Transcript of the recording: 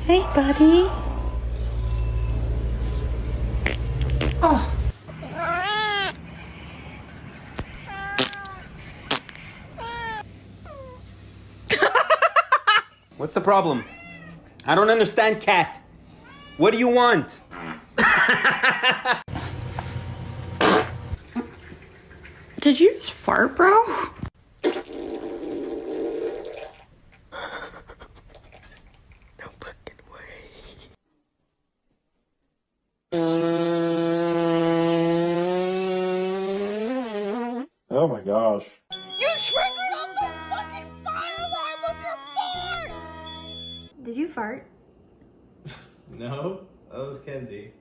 Hey, buddy. Oh. What's the problem? I don't understand, cat. What do you want? Did you just fart, bro? No fucking way. Oh my gosh. You triggered off the fucking fire alarm with your fart! Did you fart? No, that was Kenzie.